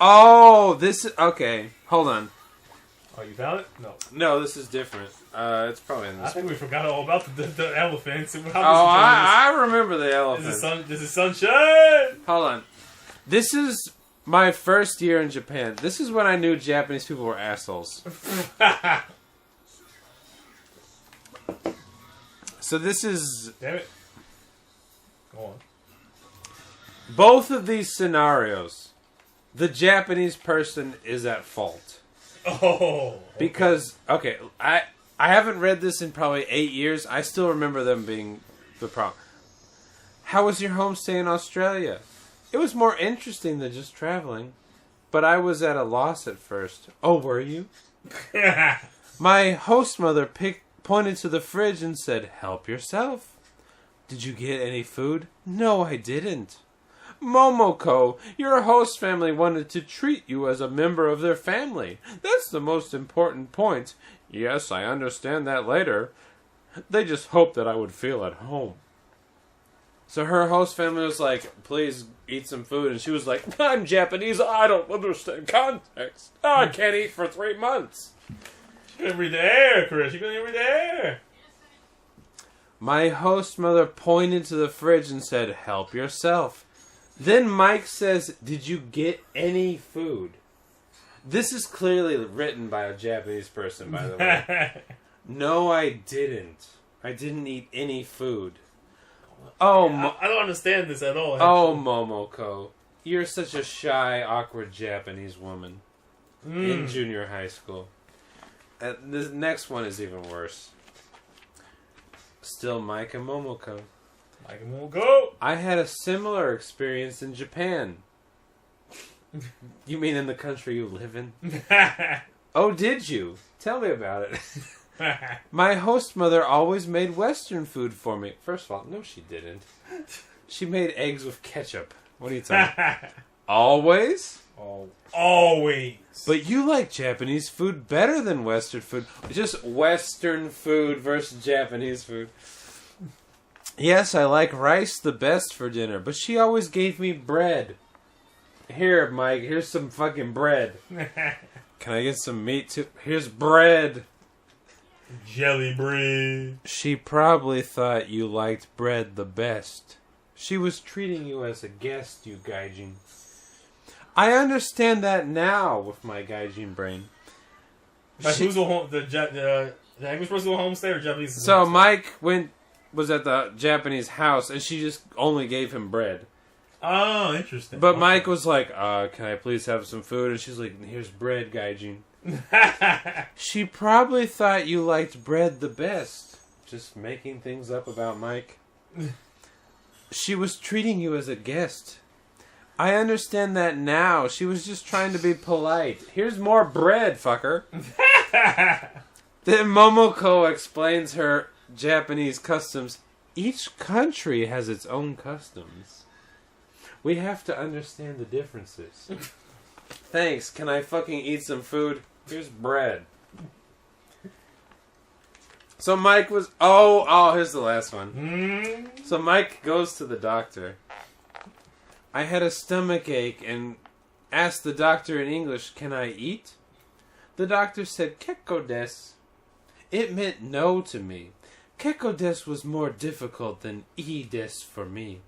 Oh, this is... Okay, hold on. Oh, you found it? No. No, this is different. It's probably in this. I think we forgot all about the elephants. I remember the elephant. This is sunshine! Hold on. This is my first year in Japan. This is when I knew Japanese people were assholes. So this is... Damn it. Go on. Both of these scenarios, the Japanese person is at fault. Oh. Okay. Because, okay, I haven't read this in probably 8 years. I still remember them being the problem. How was your homestay in Australia? It was more interesting than just traveling. But I was at a loss at first. Oh, were you? My host mother pointed to the fridge and said, help yourself. Did you get any food? No, I didn't. Momoko, your host family wanted to treat you as a member of their family. That's the most important point. Yes, I understand that later. They just hoped that I would feel at home. So her host family was like, please eat some food. And she was like, I'm Japanese. I don't understand context. Oh, I can't eat for 3 months. She couldn't read the air, Chris. She couldn't read the air. My host mother pointed to the fridge and said, help yourself. Then Mike says, did you get any food? This is clearly written by a Japanese person, by the way. No, I didn't. I didn't eat any food. Oh, I don't understand this at all. Actually. Oh, Momoko. You're such a shy, awkward Japanese woman in junior high school. This next one is even worse. Still Mike and Momoko. Mike and Momoko. I had a similar experience in Japan. You mean in the country you live in? Oh, did you? Tell me about it. My host mother always made Western food for me. First of all, no she didn't. She made eggs with ketchup. What are you talking? Always? Oh, always. But you like Japanese food better than Western food. Just Western food versus Japanese food. Yes, I like rice the best for dinner, but she always gave me bread. Here, Mike, here's some fucking bread. Can I get some meat too? Here's bread. Jelly bread. She probably thought you liked bread the best. She was treating you as a guest, you gaijin. I understand that now with my gaijin brain. Like who's the home? The English person will homestay or Japanese? So Mike was at the Japanese house, and she just only gave him bread. Oh, interesting. But Mike was like, can I please have some food? And she's like, here's bread, gaijin. She probably thought you liked bread the best. Just making things up about Mike. She was treating you as a guest. I understand that now. She was just trying to be polite. Here's more bread, fucker. Then Momoko explains her Japanese customs. Each country has its own customs. We have to understand the differences. Thanks. Can I fucking eat some food? Here's bread. So Mike was... Oh, here's the last one. So Mike goes to the doctor. I had a stomach ache and asked the doctor in English, can I eat? The doctor said, Kekko desu. It meant no to me. Kekko desu was more difficult than ii desu for me.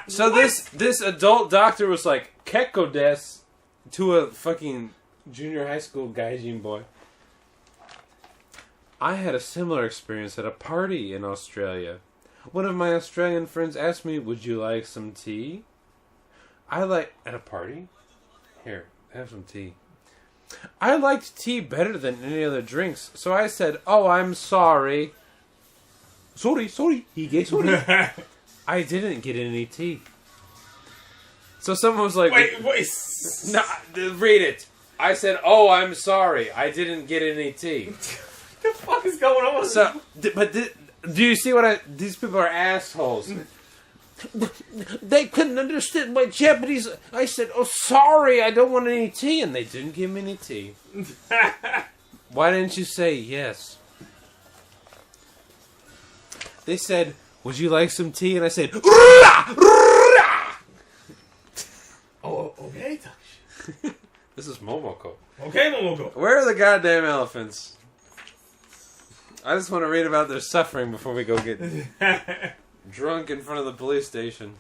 So this adult doctor was like, Kekko desu to a fucking junior high school gaijin boy. I had a similar experience at a party in Australia. One of my Australian friends asked me, would you like some tea? At a party? Here, have some tea. I liked tea better than any other drinks, so I said, oh, I'm sorry. Sorry, hige, sorry. I didn't get any tea. So someone was like... Wait. No, read it. I said, oh, I'm sorry. I didn't get any tea. What the fuck is going on? So, do you see what these people are assholes. They couldn't understand my Japanese. I said, oh, sorry, I don't want any tea. And they didn't give me any tea. Why didn't you say yes? They said, would you like some tea? And I said, oh, okay. This is Momoko. Okay, Momoko. Where are the goddamn elephants? I just want to read about their suffering before we go get drunk in front of the police station.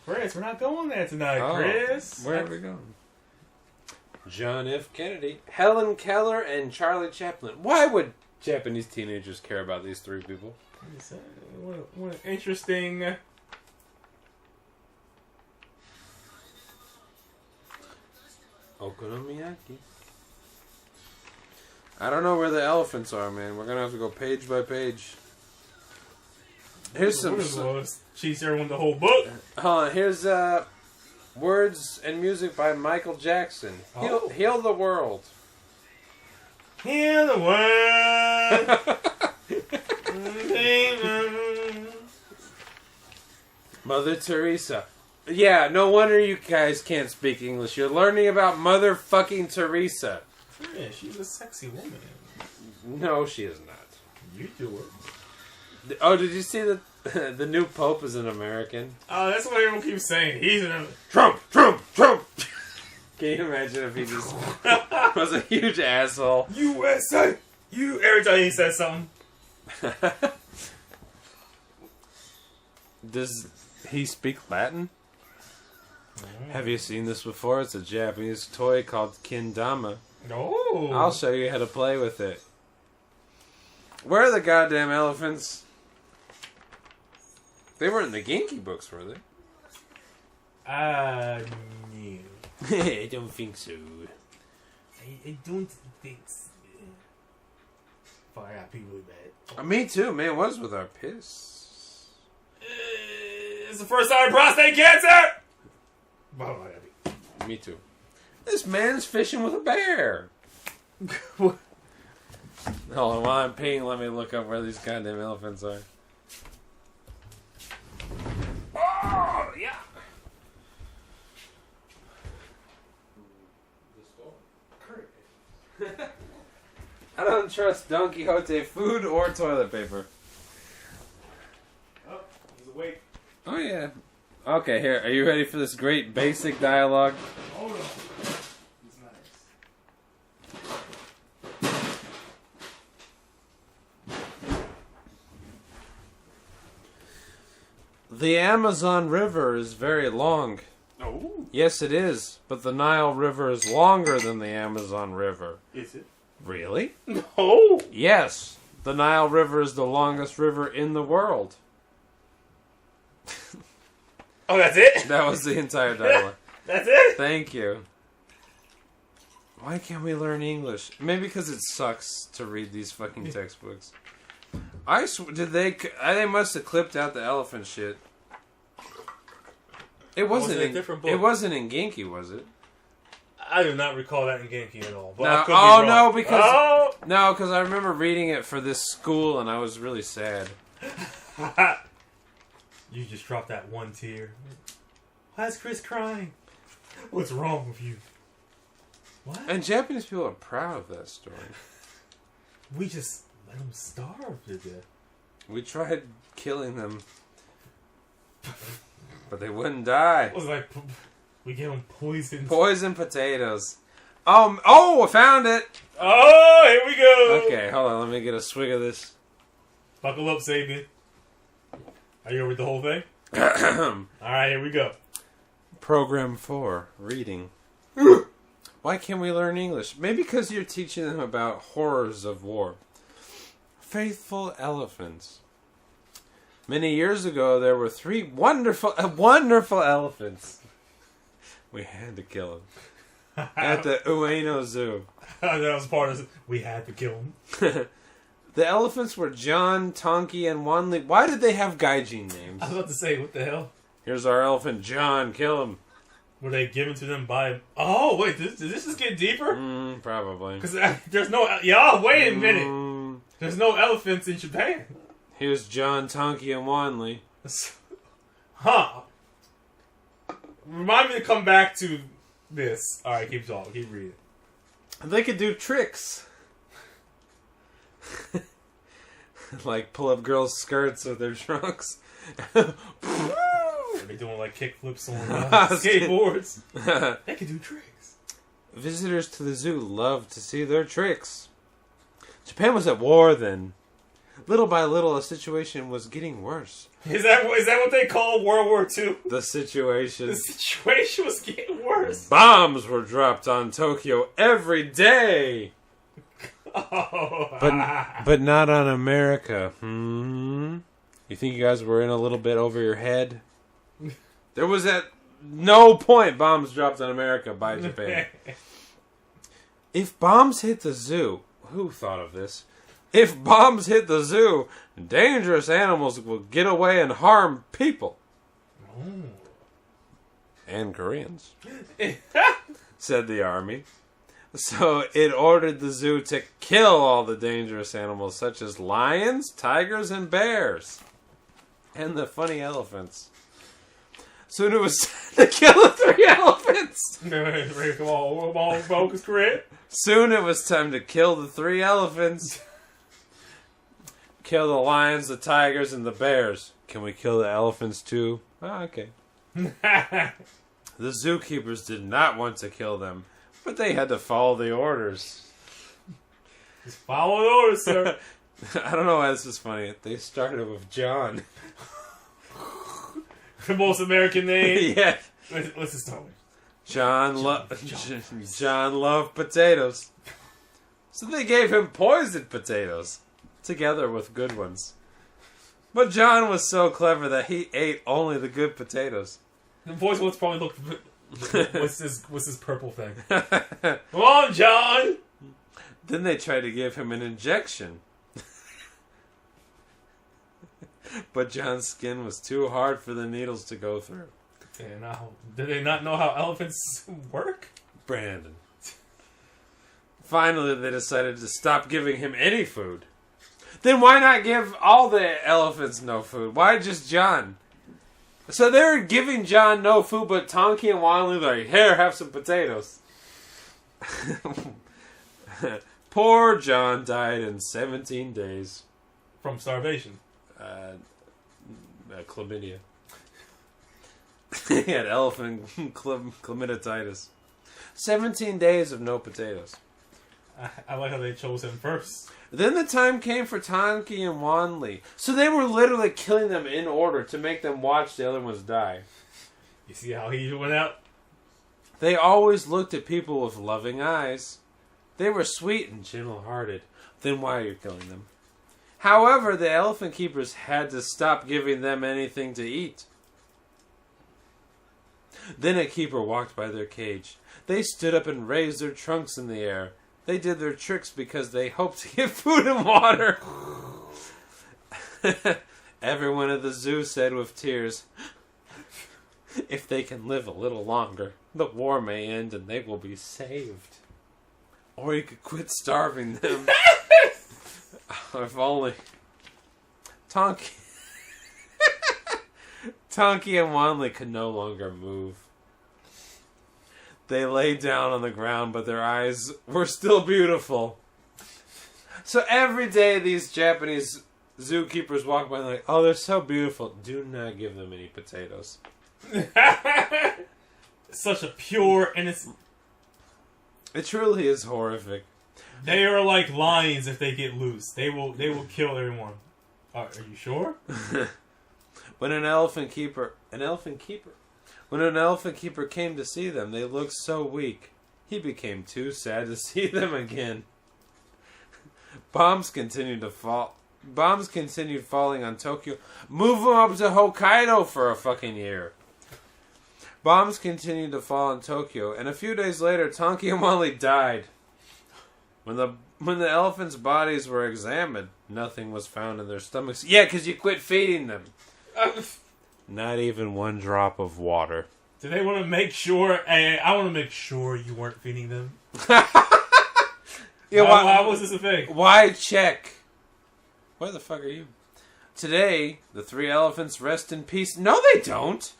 Chris, we're not going there tonight, Chris. Where are we going? John F. Kennedy, Helen Keller, and Charlie Chaplin. Why would Japanese teenagers care about these three people? What an interesting... Okonomiyaki. I don't know where the elephants are, man. We're gonna have to go page by page. Here's some... She's everyone the whole book. Hold on, here's words and music by Michael Jackson. Heal the world. Heal the world. Mother Teresa. Yeah, no wonder you guys can't speak English. You're learning about motherfucking Teresa. Yeah, she's a sexy woman. No, she is not. You do it. Oh, did you see that the new Pope is an American? Oh, that's what everyone keeps saying. He's an... Trump, Trump, Trump! Can you imagine if he just was a huge asshole? USA! Every time he says something. Does he speak Latin? Have you seen this before? It's a Japanese toy called kendama. Oh. I'll show you how to play with it. Where are the goddamn elephants? They weren't in the Genki books, were they? No. I don't think so. I don't think so. Fuck, I got pee really bad. Me too, man. What is with our piss? It's the first time prostate cancer! Me too. This man's fishing with a bear. What? Hold on, while I'm peeing, let me look up where these goddamn elephants are. Oh, yeah. I don't trust Don Quixote food or toilet paper. Oh, he's awake. Oh, yeah. Okay, here. Are you ready for this great basic dialogue? Hold on. He's nice. The Amazon River is very long. Oh. Yes, it is. But the Nile River is longer than the Amazon River. Is it? Really? No. Yes. The Nile River is the longest river in the world. Oh, that's it? That was the entire dialogue. That's it? Thank you. Why can't we learn English? Maybe because it sucks to read these fucking textbooks. They must have clipped out the elephant shit. It wasn't a in different book. It wasn't in Genki, was it? I do not recall that in Genki at all. But No, I could be wrong. no, because I remember reading it for this school and I was really sad. You just dropped that one tear. Why is Chris crying? What's wrong with you? What? And Japanese people are proud of that story. We just let them starve to death. We tried killing them, but they wouldn't die. It was like we gave them poison. Poison potatoes. Oh, I found it. Oh, here we go. Okay, hold on. Let me get a swig of this. Buckle up, Sabian. Are you over with the whole thing? Alright, here we go. Program 4, reading. Why can't we learn English? Maybe because you're teaching them about horrors of war. Faithful elephants. Many years ago, there were 3 wonderful elephants. We had to kill them. At the Ueno Zoo. That was part of it. We had to kill him. The elephants were John, Tonki, and Wanli. Why did they have gaijin names? I was about to say, what the hell? Here's our elephant, John. Kill him. Were they given to them by... Oh, wait, did this just get deeper? Probably. Because there's no... Y'all, wait a minute. There's no elephants in Japan. Here's John, Tonki, and Wanli. Huh. Remind me to come back to this. Alright, keep talking. Keep reading. They could do tricks. Like pull up girls' skirts with their trunks. Are they doing like kickflips on skateboards? They could do tricks. Visitors to the zoo loved to see their tricks. Japan was at war then. Little by little, the situation was getting worse. Is that what they call World War II? The situation was getting worse. Bombs were dropped on Tokyo every day. Oh. But not on America. You think you guys were in a little bit over your head? There was at no point bombs dropped on America by Japan. If bombs hit the zoo, who thought of this? If bombs hit the zoo, dangerous animals will get away and harm people. And Koreans, said the army. So it ordered the zoo to kill all the dangerous animals, such as lions, tigers, and bears. And the funny elephants. Soon it was time to kill the 3 elephants. Come on, focus, Chris. Soon it was time to kill the 3 elephants. Kill the lions, the tigers, and the bears. Can we kill the elephants too? Oh, okay. The zookeepers did not want to kill them, but they had to follow the orders. Just follow the orders, sir. I don't know why this is funny. They started with John. The most American name. Yeah. Let's just start with John loved potatoes. So they gave him poisoned potatoes, together with good ones. But John was so clever that he ate only the good potatoes. The voice ones probably looked. What's this purple thing? Come on, John. Then they tried to give him an injection. But John's skin was too hard for the needles to go through. And did they not know how elephants work? Brandon. Finally, they decided to stop giving him any food. Then why not give all the elephants no food? Why just John? So they were giving John no food, but Tonki and Wanley were like, here, have some potatoes. Poor John died in 17 days. From starvation. Chlamydia. He had elephant chlamyditis. 17 days of no potatoes. I like how they chose him first. Then the time came for Tonki and Wanli. So they were literally killing them in order to make them watch the other ones die. You see how he went out? They always looked at people with loving eyes. They were sweet and gentle-hearted. Then why are you killing them? However, the elephant keepers had to stop giving them anything to eat. Then a keeper walked by their cage. They stood up and raised their trunks in the air. They did their tricks because they hoped to get food and water. Everyone at the zoo said with tears, if they can live a little longer, the war may end and they will be saved. Or you could quit starving them. If only. Tonki and Wanli could no longer move. They lay down on the ground, but their eyes were still beautiful. So every day these Japanese zookeepers walk by and they're like, oh, they're so beautiful. Do not give them any potatoes. Such a pure, innocent... It truly is horrific. They are like lions if they get loose. They will kill everyone. Are you sure? When an elephant keeper came to see them, they looked so weak. He became too sad to see them again. Bombs continued falling on Tokyo. Move them up to Hokkaido for a fucking year. Bombs continued to fall on Tokyo, and a few days later, Tonki and Wally died. When the elephants' bodies were examined, nothing was found in their stomachs. Yeah, because you quit feeding them. Not even one drop of water. Do they want to make sure? I want to make sure you weren't feeding them. Yeah, why was this a thing? Why check? Where the fuck are you? Today, the 3 elephants rest in peace. No, they don't.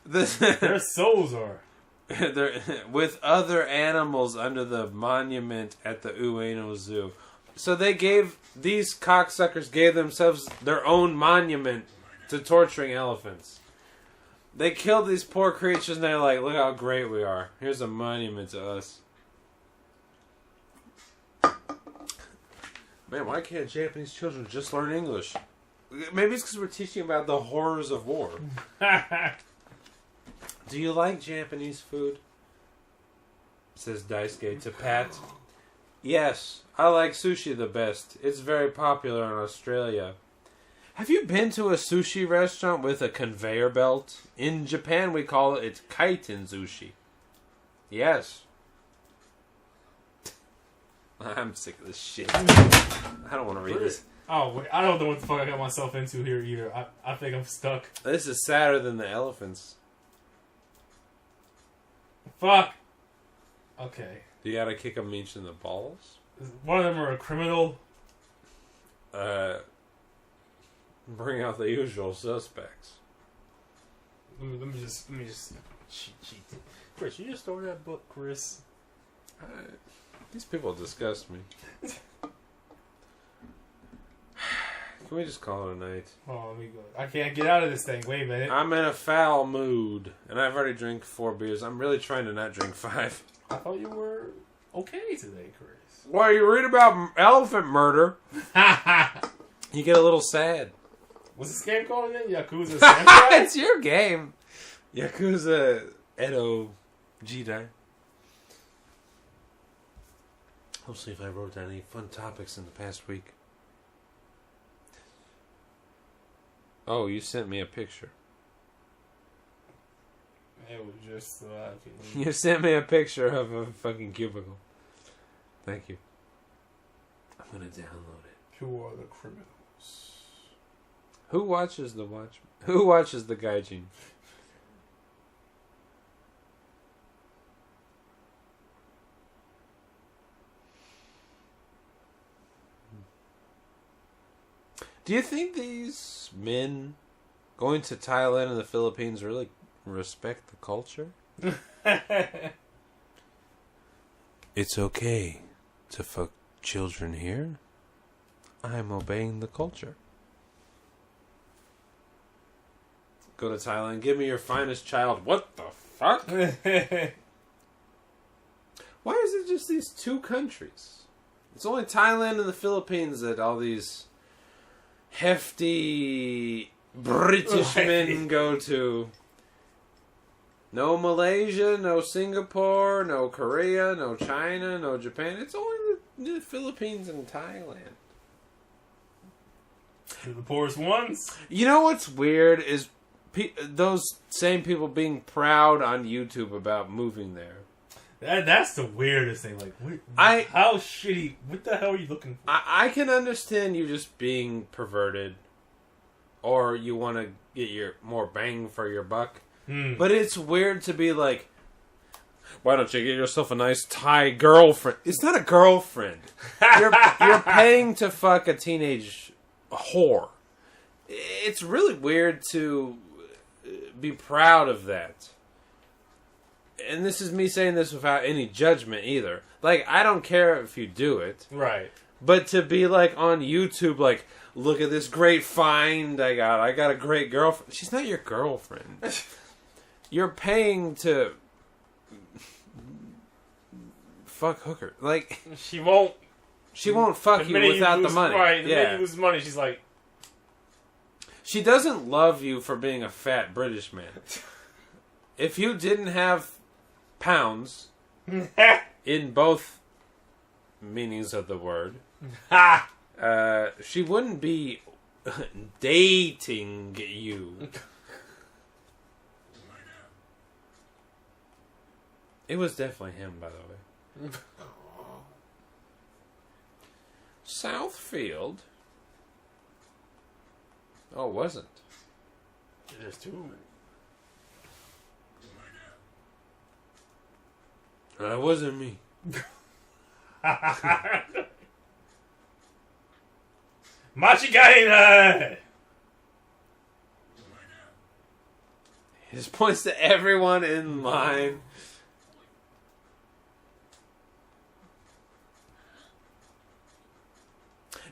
Their souls are. They're with other animals under the monument at the Ueno Zoo. So these cocksuckers gave themselves their own monument to torturing elephants. They killed these poor creatures and they're like, look how great we are. Here's a monument to us. Man, why can't Japanese children just learn English? Maybe it's because we're teaching about the horrors of war. Do you like Japanese food? Says Daisuke to Pat. Yes, I like sushi the best. It's very popular in Australia. Have you been to a sushi restaurant with a conveyor belt? In Japan, we call it kaiten sushi. Yes. I'm sick of this shit. I don't want to read this. Oh, wait, I don't know what the fuck I got myself into here either. I think I'm stuck. This is sadder than the elephants. Fuck. Okay. You gotta kick them each in the balls? One of them are a criminal. Bring out the usual suspects. Let me just cheat. Chris, you just throw that book, Chris. These people disgust me. Can we just call it a night? Oh, let me go. I can't get out of this thing. Wait a minute. I'm in a foul mood, and I've already drank 4 beers. I'm really trying to not drink 5. I thought you were okay today, Chris. Well, you read about elephant murder, you get a little sad. What's this game called again? Yakuza Samurai? It's your game. Yakuza Edo Jidai. I'll see if I wrote down any fun topics in the past week. Oh, you sent me a picture. It was just You sent me a picture of a fucking cubicle. Thank you. I'm gonna download it. Who are the criminals? Who watches the Watchmen? Who watches the Gaijin? Do you think these men going to Thailand and the Philippines really respect the culture? It's okay to fuck children here. I'm obeying the culture. Go to Thailand, give me your finest child. What the fuck? Why is it just these 2 countries? It's only Thailand and the Philippines that all these hefty British men go to. No Malaysia, no Singapore, no Korea, no China, no Japan. It's only the Philippines and Thailand. They're the poorest ones. You know what's weird is those same people being proud on YouTube about moving there. That's the weirdest thing. Like, how shitty? What the hell are you looking for? I can understand you just being perverted, or you want to get your more bang for your buck. But it's weird to be like, why don't you get yourself a nice Thai girlfriend? It's not a girlfriend. You're paying to fuck a teenage whore. It's really weird to be proud of that. And this is me saying this without any judgment either. Like, I don't care if you do it. Right. But to be like on YouTube, like, look at this great find I got. I got a great girlfriend. She's not your girlfriend. You're paying to fuck hooker. Like, she won't fuck you without the money. Right. The minute you lose money, she's like, she doesn't love you for being a fat British man. If you didn't have pounds in both meanings of the word, she wouldn't be dating you. It was definitely him, by the way. Southfield? Oh, it wasn't. there's 2. That wasn't me. Machigaina! He just points to everyone in line.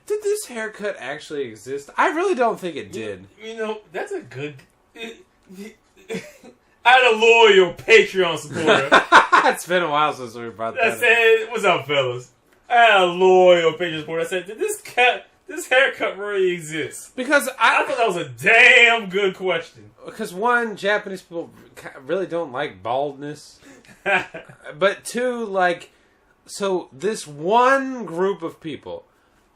Did this haircut actually exist? I really don't think it did. You know, that's a good... I had a loyal Patreon supporter It's been a while since we brought that that up. said, "What's up, fellas?" I had a loyal Patreon supporter that said, "Did this haircut really exist?" Because I thought that was a damn good question. Because one, Japanese people really don't like baldness. But two, like, so this one group of people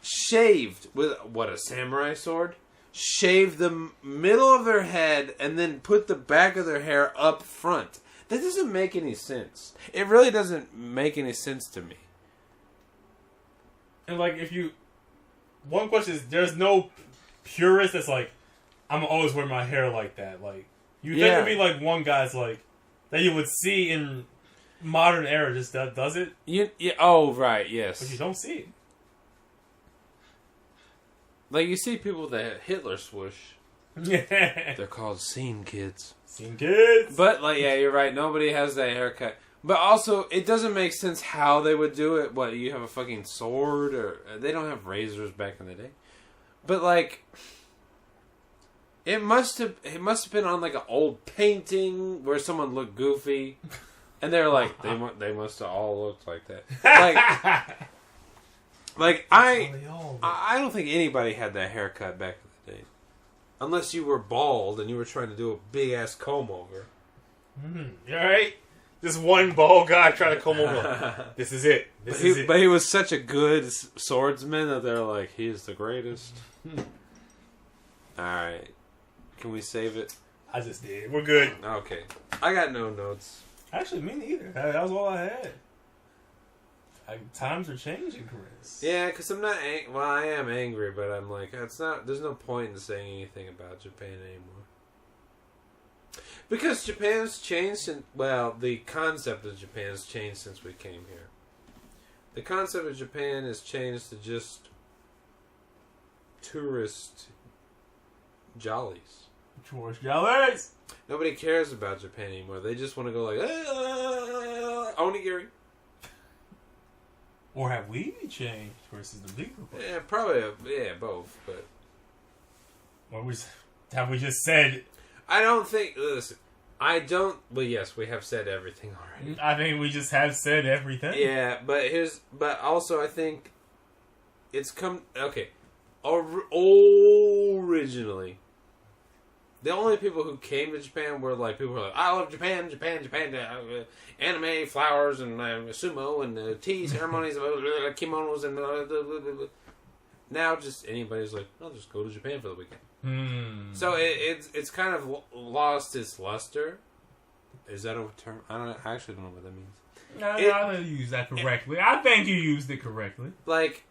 shaved with, what, a samurai sword? Shaved the middle of their head and then put the back of their hair up front. That doesn't make any sense. It really doesn't make any sense to me. And like, one question is, there's no purist that's like, I'm gonna always wear my hair like that. Like, you think there'd be like one guy's like that you would see in modern era just does it, Oh, right, yes. but you don't see it. Like, you see people with a Hitler swoosh. Yeah, They're called scene kids. seen kids. But, like, yeah, you're right. Nobody has that haircut. But also, it doesn't make sense how they would do it. What, you have a fucking sword? Or they don't have razors back in the day. But, like, it must have been on, like, an old painting where someone looked goofy. And they're like, they must have all looked like that. Like I don't think anybody had that haircut back in the day. Unless you were bald and you were trying to do a big-ass comb-over. You alright? Just one bald guy trying to comb over. This is it. But he was such a good swordsman that they're like, he's the greatest. Alright. Can we save it? I just did. We're good. Okay. I got no notes. Actually, me neither. That was all I had. Times are changing, Chris. Yeah, because I'm not well, I am angry, but I'm like, there's no point in saying anything about Japan anymore. Because Japan's changed, the concept of Japan has changed since we came here. The concept of Japan has changed to just tourist jollies. Tourist jollies! Nobody cares about Japan anymore. They just want to go like, onigiri. Or have we changed versus the people? Yeah, probably, both, but... Or have we just said... I don't think... Listen, I don't... Well, yes, we have said everything already. I think we just have said everything. Yeah, but also I think it's come... Okay. Originally, the only people who came to Japan were like, people who were like, I love Japan, anime, flowers, and sumo, and tea ceremonies, kimonos, and now just anybody's like, I'll just go to Japan for the weekend. So it's kind of lost its luster. Is that a term? I actually don't know what that means. No, I don't use that correctly. I think you used it correctly. Like,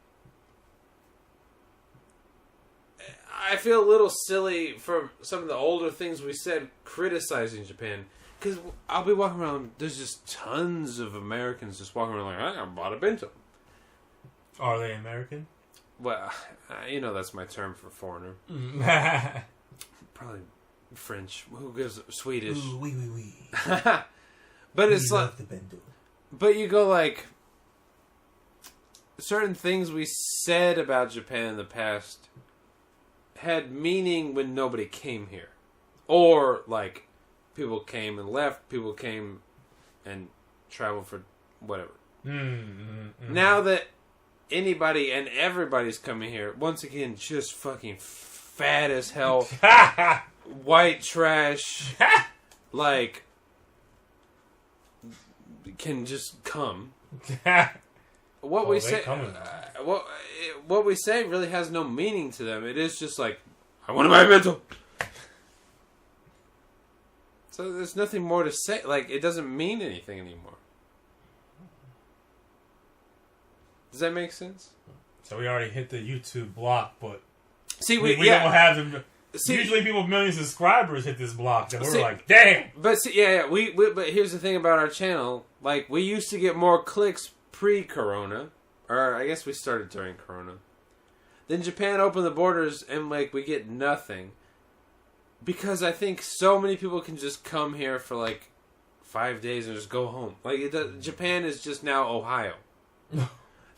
I feel a little silly for some of the older things we said criticizing Japan. Because I'll be walking around, there's just tons of Americans just walking around like, I bought a bento. Are they American? Well, that's my term for foreigner. Probably French. Who gives Swedish? Ooh, oui. But it's like, the bento. but you go like, certain things we said about Japan in the past had meaning when nobody came here. Or, like, people came and left, people came and traveled for whatever. Now that anybody and everybody's coming here, once again, just fucking fat as hell, white trash, like, can just come. What we say, what we say really has no meaning to them. It is just like, I want to buy a bento. So there's nothing more to say. Like, it doesn't mean anything anymore. Does that make sense? So we already hit the YouTube block, but see, we don't have them. Usually, people with millions of subscribers hit this block, and we're like, damn. But see, but here's the thing about our channel. Like, we used to get more clicks pre-Corona, or I guess we started during Corona. Then Japan opened the borders, and like we get nothing because I think so many people can just come here for like 5 days and just go home. Like Japan is just now Ohio.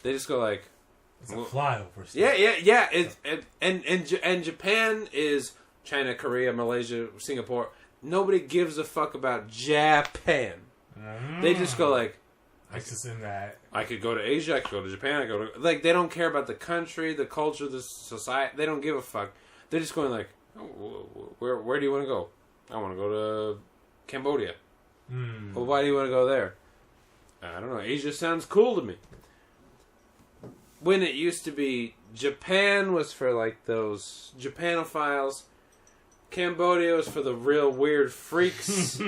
They just go like, it's a flyover. Yeah. And Japan is China, Korea, Malaysia, Singapore. nobody gives a fuck about Japan. They just go like, I could go to Asia, I could go to Japan, I could go to... Like, they don't care about the country, the culture, the society. They don't give a fuck. They're just going like, oh, where do you want to go? I want to go to Cambodia. Well, why do you want to go there? I don't know. Asia sounds cool to me. When it used to be, Japan was for like those Japanophiles. Cambodia was for the real weird freaks.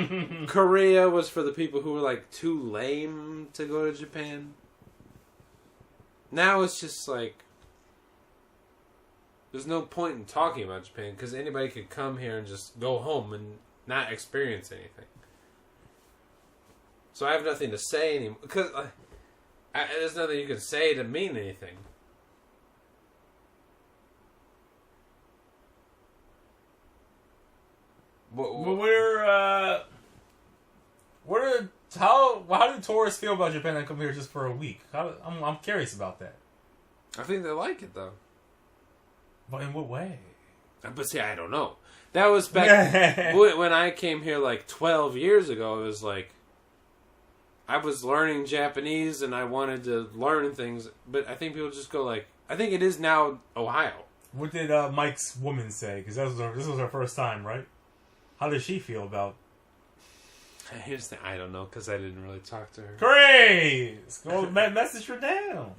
Korea was for the people who were like too lame to go to Japan. Now it's just like, there's no point in talking about Japan because anybody could come here and just go home and not experience anything. So I have nothing to say anymore because there's nothing you can say to mean anything. How do tourists feel about Japan that come here just for a week? I'm curious about that. I think they like it though. But in what way? But see, I don't know. That was back when I came here like 12 years ago. It was like I was learning Japanese and I wanted to learn things. But I think people just go like, I think it is now Ohio. What did Mike's woman say? Because this was her first time, right? How does she feel about? Here's the thing. I don't know because I didn't really talk to her. Great! Go message her down.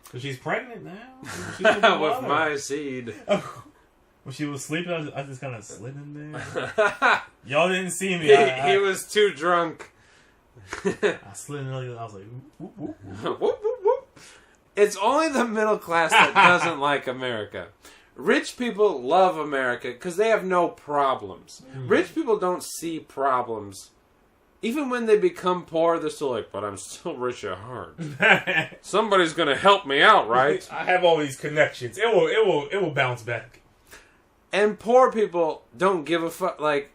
Because she's pregnant now. With my seed. When she was sleeping, I just kind of slid in there. Y'all didn't see me. He was too drunk. I slid in there. I was like, whoop, whoop, whoop. Whoop, whoop, whoop. It's only the middle class that doesn't like America. Rich people love America because they have no problems. Rich people don't see problems. Even when they become poor, they're still like, but I'm still rich at heart. Somebody's going to help me out, right? I have all these connections. It will bounce back. And poor people don't give a fuck. Like,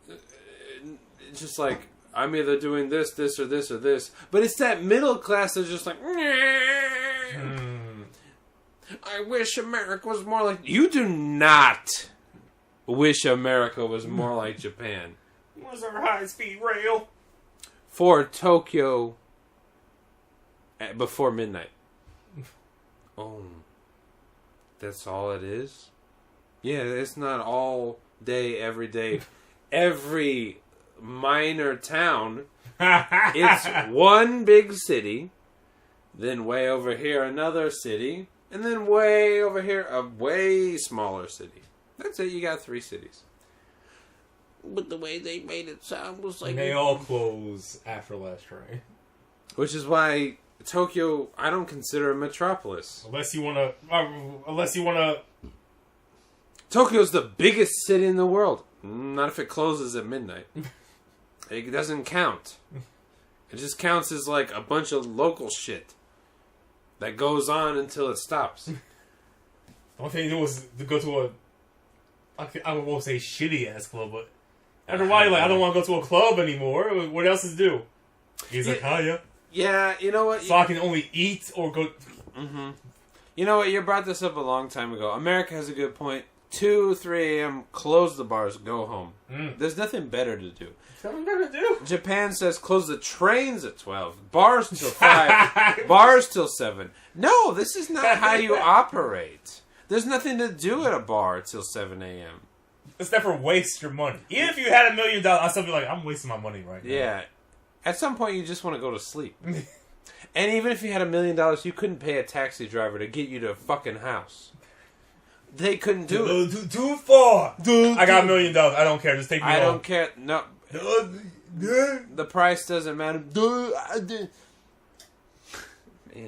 it's just like, I'm either doing this, this, or this, or this. But it's that middle class that's just like, I wish America was more like... You do not wish America was more like Japan. What's our high-speed rail? For Tokyo before midnight. Oh. That's all it is? Yeah, it's not all day, every day. Every minor town. It's one big city. Then way over here, another city. And then way over here, a way smaller city. That's it, you got 3 cities. But the way they made it sound was like... And they all close after last train. Which is why Tokyo, I don't consider a metropolis. Unless you wanna... Tokyo's the biggest city in the world. Not if it closes at midnight. It doesn't count. It just counts as like a bunch of local shit that goes on until it stops. The only thing to do was to go to I won't say shitty ass club, but after a while you're like, I don't want to go to a club anymore. What else is due? He's like, oh yeah. Yeah, you know what? So I can only eat or go... Mm-hmm. You know what? You brought this up a long time ago. America has a good point. 2, 3 a.m., close the bars, go home. There's nothing better to do. Something better to do. Japan says close the trains at 12. Bars till 5. Bars till 7. No, this is not how you operate. There's nothing to do at a bar till 7 a.m. It's never waste your money. Even if you had $1 million, I'd still be like, I'm wasting my money right now. Yeah. At some point, you just want to go to sleep. And even if you had $1 million, you couldn't pay a taxi driver to get you to a fucking house. They couldn't do it. Too far. I got $1 million. I don't care. Just take me home. I don't care. No. The price doesn't matter.